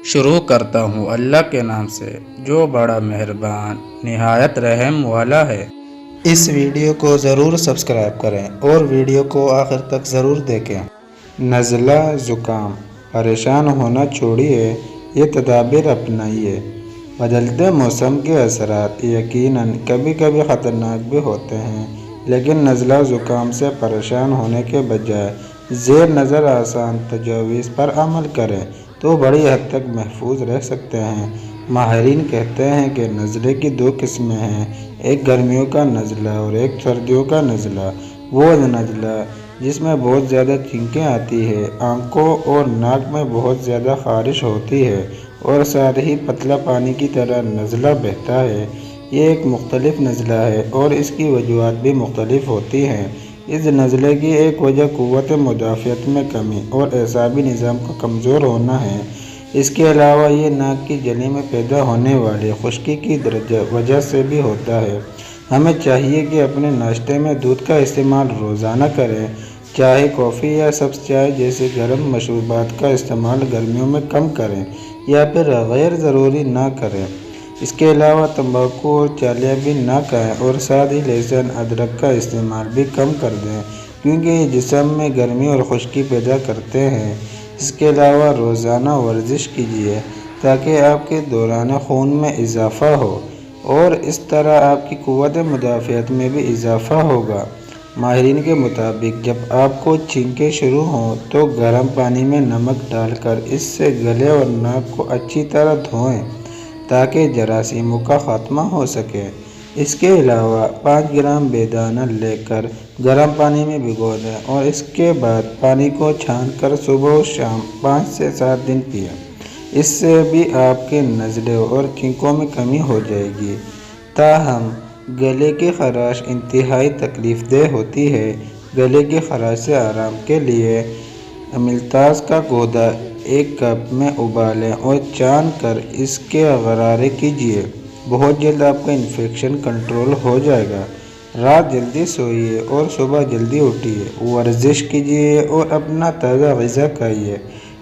شروع کرتا ہوں اللہ کے نام سے جو بڑا مہربان نہایت رحم والا ہے۔ اس ویڈیو کو ضرور سبسکرائب کریں اور ویڈیو کو آخر تک ضرور دیکھیں۔ نزلہ زکام، پریشان ہونا چھوڑیے، یہ تدابیر اپنائیے۔ بدلتے موسم کے اثرات یقیناً کبھی کبھی خطرناک بھی ہوتے ہیں، لیکن نزلہ زکام سے پریشان ہونے کے بجائے زیر نظر آسان تجاویز پر عمل کریں تو بڑی حد تک محفوظ رہ سکتے ہیں۔ ماہرین کہتے ہیں کہ نزلے کی دو قسمیں ہیں، ایک گرمیوں کا نزلہ اور ایک سردیوں کا نزلہ۔ وہ نزلہ جس میں بہت زیادہ چھینکیں آتی ہیں، آنکھوں اور ناک میں بہت زیادہ خارش ہوتی ہے اور ساتھ ہی پتلا پانی کی طرح نزلہ بہتا ہے، یہ ایک مختلف نزلہ ہے اور اس کی وجوہات بھی مختلف ہوتی ہیں۔ اس نزلے کی ایک وجہ قوت مدافعت میں کمی اور اعصابی نظام کا کمزور ہونا ہے۔ اس کے علاوہ یہ ناک کی جلد میں پیدا ہونے والی خشکی کی وجہ سے بھی ہوتا ہے۔ ہمیں چاہیے کہ اپنے ناشتے میں دودھ کا استعمال روزانہ کریں۔ چائے، کافی یا سبز چائے جیسے گرم مشروبات کا استعمال گرمیوں میں کم کریں یا پھر غیر ضروری نہ کریں۔ اس کے علاوہ تمباکو اور چالیاں بھی نہ کھائیں اور ساتھ ہی لہسن، ادرک کا استعمال بھی کم کر دیں کیونکہ یہ جسم میں گرمی اور خشکی پیدا کرتے ہیں۔ اس کے علاوہ روزانہ ورزش کیجیے تاکہ آپ کے دوران خون میں اضافہ ہو اور اس طرح آپ کی قوت مدافعت میں بھی اضافہ ہوگا۔ ماہرین کے مطابق جب آپ کو چھینکیں شروع ہوں تو گرم پانی میں نمک ڈال کر اس سے گلے اور ناک کو اچھی طرح دھوئیں تاکہ جراثیموں کا خاتمہ ہو سکے۔ اس کے علاوہ 5 گرام بےدانہ لے کر گرم پانی میں بھگو دیں اور اس کے بعد پانی کو چھان کر صبح و شام 5 سے 7 دن پئیں۔ اس سے بھی آپ کے نزلے اور چھینکوں میں کمی ہو جائے گی۔ تاہم گلے کی خراش انتہائی تکلیف دہ ہوتی ہے۔ گلے کی خراش سے آرام کے لیے املتاز کا گودا 1 کپ میں ابالیں اور چھان کر اس کے غرارے کیجیے۔ بہت جلد آپ کا انفیکشن کنٹرول ہو جائے گا۔ رات جلدی سوئیے اور صبح جلدی اٹھیے، ورزش کیجیے اور اپنا تازہ غذا کھائیے۔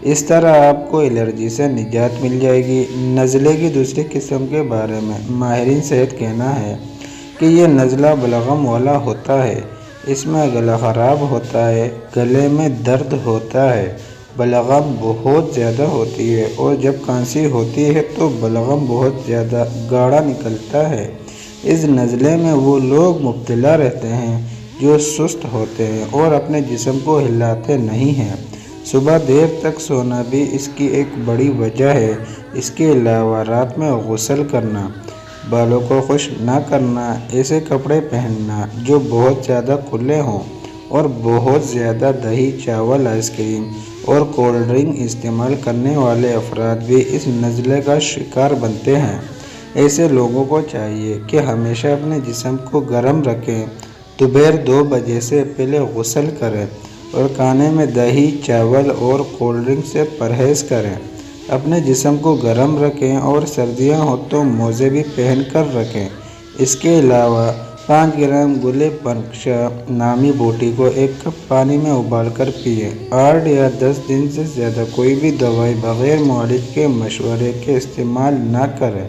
اس طرح آپ کو الرجی سے نجات مل جائے گی۔ نزلے کی دوسری قسم کے بارے میں ماہرین صحت کہنا ہے کہ یہ نزلہ بلغم والا ہوتا ہے۔ اس میں گلا خراب ہوتا ہے، گلے میں درد ہوتا ہے، بلغم بہت زیادہ ہوتی ہے اور جب کھانسی ہوتی ہے تو بلغم بہت زیادہ گاڑھا نکلتا ہے۔ اس نزلے میں وہ لوگ مبتلا رہتے ہیں جو سست ہوتے ہیں اور اپنے جسم کو ہلاتے نہیں ہیں۔ صبح دیر تک سونا بھی اس کی ایک بڑی وجہ ہے۔ اس کے علاوہ رات میں غسل کرنا، بالوں کو خشک نہ کرنا، ایسے کپڑے پہننا جو بہت زیادہ کھلے ہوں اور بہت زیادہ دہی، چاول، آئس کریم اور کولڈ ڈرنک استعمال کرنے والے افراد بھی اس نزلے کا شکار بنتے ہیں۔ ایسے لوگوں کو چاہیے کہ ہمیشہ اپنے جسم کو گرم رکھیں، دوپہر 2 بجے سے پہلے غسل کریں اور کھانے میں دہی، چاول اور کولڈ ڈرنک سے پرہیز کریں۔ اپنے جسم کو گرم رکھیں اور سردیاں ہوں تو موزے بھی پہن کر رکھیں۔ اس کے علاوہ 5 گرام گلے پنکشا نامی بوٹی کو 1 کپ پانی میں ابال کر پئیں۔ 8 یا 10 دن سے زیادہ کوئی بھی دوائی بغیر معالج کے مشورے کے استعمال نہ کریں۔